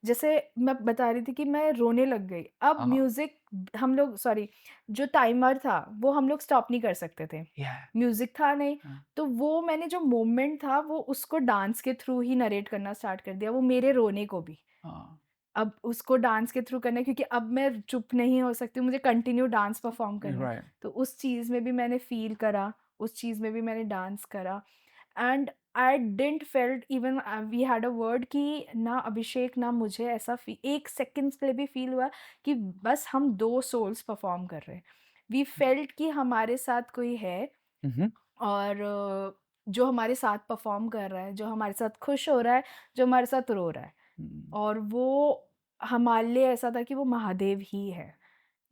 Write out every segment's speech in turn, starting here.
जैसे मैं बता रही थी कि मैं रोने लग गई। अब हाँ, म्यूज़िक हम लोग सॉरी जो टाइमर था वो हम लोग स्टॉप नहीं कर सकते थे। या म्यूज़िक था नहीं, हाँ, तो वो मैंने जो मोमेंट था वो उसको डांस के थ्रू ही नरेट करना स्टार्ट कर दिया, वो मेरे रोने को भी। हाँ, अब उसको डांस के थ्रू करना है क्योंकि अब मैं चुप नहीं हो सकती हूँ, मुझे कंटिन्यू डांस परफ़ॉर्म करना है। राइट। तो उस चीज़ में भी मैंने फ़ील करा, उस चीज़ में भी मैंने डांस करा and I didn't felt even we had a word कि ना अभिषेक ना मुझे ऐसा 1 सेकंड्स के लिए भी फ़ील हुआ कि बस हम 2 सोल्स परफ़ॉर्म कर रहे हैं। वी फेल्ट कि हमारे साथ कोई है हुँ, हुँ, और जो हमारे साथ परफ़ॉर्म कर रहा है, जो हमारे साथ खुश हो रहा है, जो हमारे साथ रो रहा है। हुँ, और वो हमारे लिए ऐसा था कि वो महादेव ही है,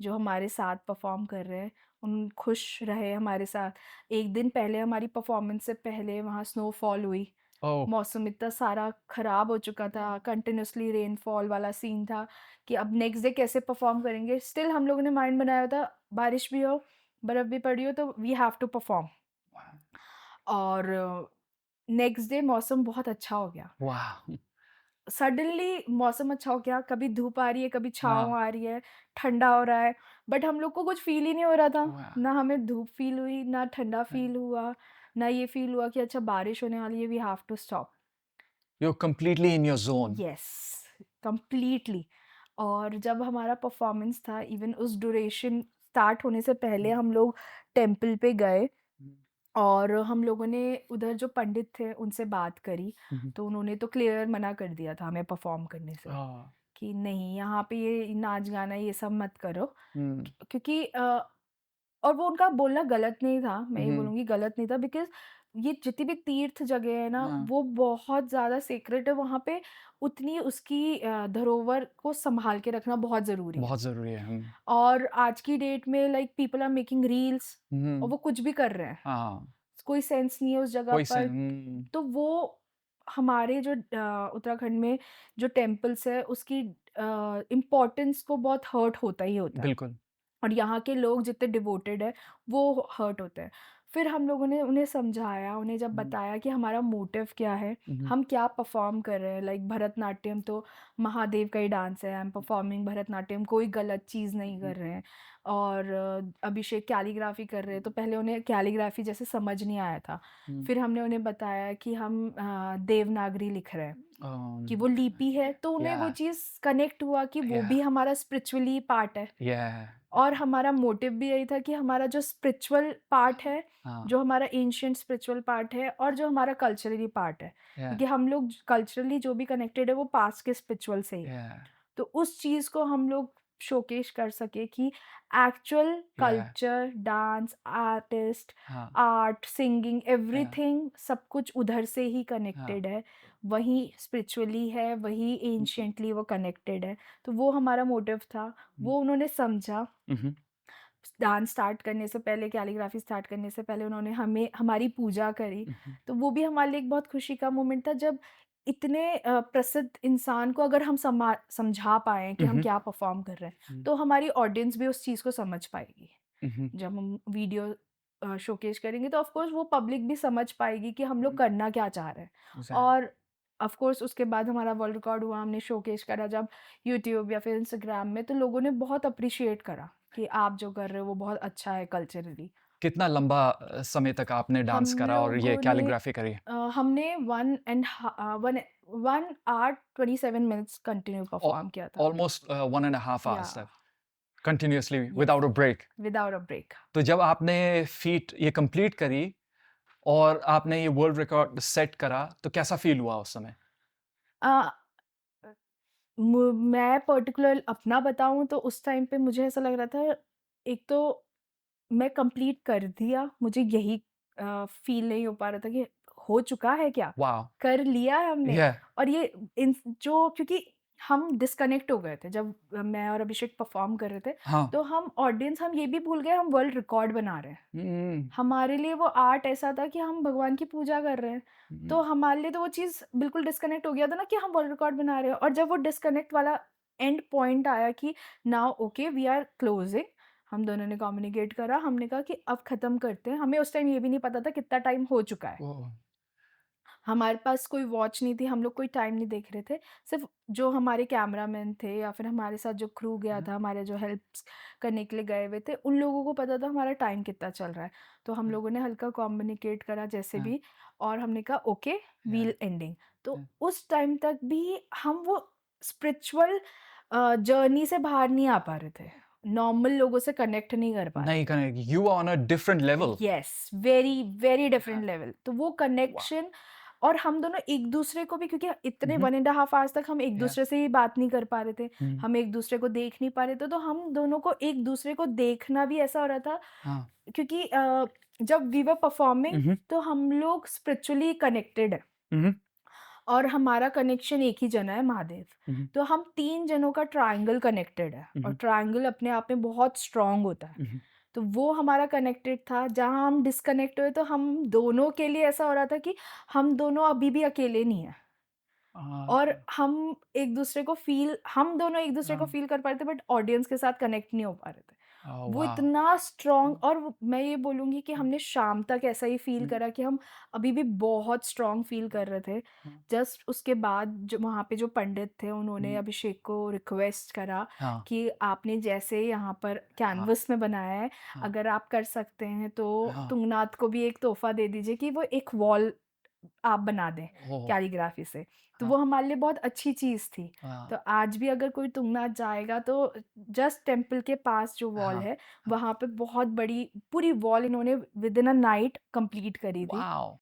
जो हमारे साथ परफ़ॉर्म कर रहे हैं, उन खुश रहे हमारे साथ। 1 दिन पहले हमारी परफ़ॉर्मेंस से पहले वहाँ स्नोफॉल हुई, ओह! मौसम इतना सारा ख़राब हो चुका था, कंटिन्यूअसली रेनफॉल वाला सीन था कि अब नेक्स्ट डे कैसे परफ़ॉर्म करेंगे। स्टिल हम लोगों ने माइंड बनाया था, बारिश भी हो, बर्फ़ भी पड़ी हो, तो वी हैव टू परफ़ॉर्म। और नेक्स्ट डे मौसम बहुत अच्छा हो गया। वाह! सडनली मौसम अच्छा हो गया, कभी धूप आ रही है, कभी छाँव हाँ, आ रही है, ठंडा हो रहा है, बट हम लोग को कुछ फ़ील ही नहीं हो रहा था। वाह! ना हमें धूप फ़ील हुई, ना ठंडा फ़ील हुआ, ना ये फ़ील हुआ कि अच्छा बारिश होने वाली है, we have to stop. You are completely in your zone. Yes, completely. और जब हमारा परफ़ॉर्मेंस था, इवन उस ड्यूरेशन स्टार्ट होने से पहले हम लोग टेम्पल पे गए हुँ, और हम लोगों ने उधर जो पंडित थे, उनसे बात करी, हुँ, हुँ, तो उन्होंने तो क्लियर मना कर दिया था हमें परफ़ॉर्म करने से। हाँ, कि नहीं यहाँ पे ये नाच गाना ये सब मत करो हुँ, क्योंकि और वो उनका बोलना गलत नहीं था, मैं ये हुँ, बोलूँगी गलत नहीं था बिकॉज़ ये जितनी भी तीर्थ जगह है ना, हाँ, वो बहुत ज़्यादा सीक्रेट है, वहाँ पे उतनी उसकी धरोहर को सँभाल के रखना बहुत ज़रूरी है। बहुत ज़रूरी है। और आज की डेट में like people are making reels और हुँ, वो कुछ भी कर रहे हैं, हाँ, कोई सेंस नहीं है उस जगह कोई से पर। तो वो हमारे जो उत्तराखंड में जो टेम्पल्स है उसकी इम्पोर्टेंस को बहुत हर्ट होता ही होता है। बिल्कुल। और यहाँ के लोग जितने डिवोटेड हैं, वो हर्ट होते हैं। फिर हम लोगों ने उन्हें समझाया, उन्हें जब हुँ, बताया कि हमारा मोटिव क्या है, हुँ, हम क्या परफ़ॉर्म कर रहे हैं, लाइक भरतनाट्यम तो महादेव का ही डांस है, आई एम परफ़ॉर्मिंग भरतनाट्यम, कोई गलत चीज़ नहीं हुँ, कर रहे हैं। और अभिषेक कैलीग्राफ़ी कर रहे हैं, तो पहले उन्हें कैलीग्राफ़ी जैसे समझ नहीं आया था। हुँ, फिर हमने उन्हें बताया कि हम देवनागरी लिख रहे हैं, कि वो लिपि है, तो उन्हें वो या, चीज़ कनेक्ट हुआ कि वो या, भी हमारा स्पिरिचुअली पार्ट है। या, और हमारा मोटिव भी यही था कि हमारा जो स्पिरिचुअल पार्ट है, हाँ, जो हमारा एंशिएंट स्पिरिचुअल पार्ट है और जो हमारा कल्चरली पार्ट है। या, क्योंकि हम लोग कल्चरली जो भी कनेक्टेड है वो पास्ट के स्पिरिचुअल से ही है। या, तो उस चीज़ को हम लोग शोकेस कर सके कि एक्चुअल या, कल्चर, डांस, आर्टिस्ट, हाँ, आर्ट, सिंगिंग या, एवरीथिंग सब कुछ उधर से ही हाँ, कनेक्टेड है। वही स्पिरिचुअली है, वही एंशिएंटली वो कनेक्टेड है। तो वो हमारा मोटिव था, हुँ, वो उन्होंने समझा। हुँ, हुँ, डांस स्टार्ट करने से पहले, कैलीग्राफी स्टार्ट करने से पहले उन्होंने हमें हमारी पूजा करी। हुँ, हुँ, तो वो भी हमारे लिए एक बहुत खुशी का मोमेंट था जब इतने प्रसिद्ध इंसान को अगर हम समझा पाएँ कि हुँ, हम हुँ, क्या परफ़ॉर्म कर रहे हैं, हुँ, तो हमारी ऑडियंस भी उस चीज़ को समझ पाएगी। हुँ, हुँ, जब हम वीडियो शोकेस करेंगे तो ऑफ़ कोर्स वो पब्लिक भी समझ पाएगी कि हम लोग हुँ, करना क्या चाह रहे हैं। एग्ज़ैक्ट और ऑफ़ कोर्स उसके बाद हमारा वर्ल्ड रिकॉर्ड हुआ, हमने शोकेस करा जब यूट्यूब या फिर इंस्टाग्राम में, तो लोगों ने बहुत एप्रिशिएट करा कि आप जो कर रहे हो वो बहुत अच्छा है कल्चरली। कितना लंबा समय तक आपने डांस हम करा और ये लोगों ने कैलीग्राफी करी? हमने 1 hour 27 minutes continue Al perform किया था। almost 1.5 या hours तक continuously yes, without a break. Without a break. तो जब आपने फीट ये कंप्लीट करी और आपने ये वर्ल्ड रिकॉर्ड सेट करा, तो कैसा फ़ील हुआ उस समय? अ, मैं पर्टिकुलर अपना बताऊँ तो उस टाइम पे मुझे ऐसा लग रहा था, एक तो मैं कंप्लीट कर दिया, मुझे यही फ़ील नहीं हो पा रहा था कि हो चुका है क्या? वॉव! कर लिया है हमने। yeah, और ये इन जो क्योंकि हम डिस्कनेक्ट हो गए थे जब मैं और अभिषेक परफ़ॉर्म कर रहे थे, हाँ। तो हम ये भी भूल गए हम वर्ल्ड रिकॉर्ड बना रहे हैं। हुँ, हमारे लिए वो आर्ट ऐसा था कि हम भगवान की पूजा कर रहे हैं। हुँ, तो हमारे लिए तो वो चीज़ बिल्कुल डिस्कनेक्ट हो गया था ना कि हम वर्ल्ड रिकॉर्ड बना रहे हैं, और जब वो डिस्कनेक्ट वाला एंड पॉइंट आया कि now okay we are closing, हम दोनों ने कम्युनिकेट करा, हमने कहा कि अब ख़त्म करते हैं। हमें उस टाइम ये भी नहीं पता था कितना टाइम हो चुका है। ओह! हमारे पास कोई वॉच नहीं थी, हम लोग कोई टाइम नहीं देख रहे थे। सिर्फ़ जो हमारे कैमरामैन थे या फिर हमारे साथ जो क्रू गया हुँ, था, हमारे जो हेल्प्स करने के लिए गए हुए थे, उन लोगों को पता था हमारा टाइम कितना चल रहा है। तो हम हुँ, लोगों ने हल्का कम्युनिकेट करा जैसे हाँ, भी और हमने कहा ओके, या, व्हील एंडिंग। तो या, उस टाइम तक भी हम वो स्पिरिचुअल जर्नी से बाहर नहीं आ पा रहे थे। नॉर्मल लोगों से कनेक्ट नहीं कर पा रहे नहीं थे। Connect, you are on a different level. Yes, very, very yeah, different level. तो वो वाह! कनेक्शन और हम दोनों एक-दूसरे को भी क्योंकि हुँ, इतने हुँ, 1 1/2 आवर्स तक हम या, एक-दूसरे से ही बात नहीं कर पा रहे थे। हुँ, हम एक-दूसरे को देख नहीं पा रहे थे, तो हम दोनों को एक-दूसरे को देखना भी ऐसा हो रहा था हाँ, क्योंकि जब वी वर हुँ, परफॉर्मिंग हुँ, तो हम लोग स्पिरिचुअली कनेक्टेड हैं हुँ, हुँ, और हमारा कनेक्शन एक ही जना है महादेव। हुँ, तो हम 3 जनों का ट्रायंगल कनेक्टेड है और हुँ, ट्रायंगल अपने आप में बहुत स्ट्रॉन्ग होता है। हुँ, तो वो हमारा कनेक्टेड था, जहाँ हम डिस्कनेक्ट हुए तो हम दोनों के लिए ऐसा हो रहा था कि हम दोनों अभी भी अकेले नहीं हैं और हाँ, हम दोनों एक-दूसरे को हाँ, फ़ील कर पा रहे थे बट ऑडियंस के साथ कनेक्ट नहीं हो पा रहे थे। ओह वो वाओ! इतना स्ट्रॉन्ग और वो मैं ये बोलूँगी कि हमने शाम तक ऐसा ही फ़ील हुँ, करा कि हम अभी भी बहुत स्ट्रॉन्ग फ़ील कर रहे थे। हुँ, जस्ट उसके बाद जो वहाँ पे जो पंडित थे उन्होंने हुँ, अभिषेक को रिक्वेस्ट करा हाँ, कि आपने जैसे यहाँ पर हाँ, कैनवस में बनाया है, हाँ, अगर आप कर सकते हैं तो हाँ, तुंगनाथ को भी एक तोहफ़ा दे दीजिए कि वो एक वॉल आप बना दें ओह! कैलीग्राफी से। तो हाँ, वो हमारे लिए बहुत अच्छी चीज़ थी। हाँ, तो आज भी अगर कोई तुंगनाथ जाएगा तो जस्ट टेम्पल के पास जो वॉल हाँ, है, हाँ, वहाँ पे बहुत बड़ी पूरी वॉल इन्होंने विदिन अ नाइट कंप्लीट करी थी। वॉव!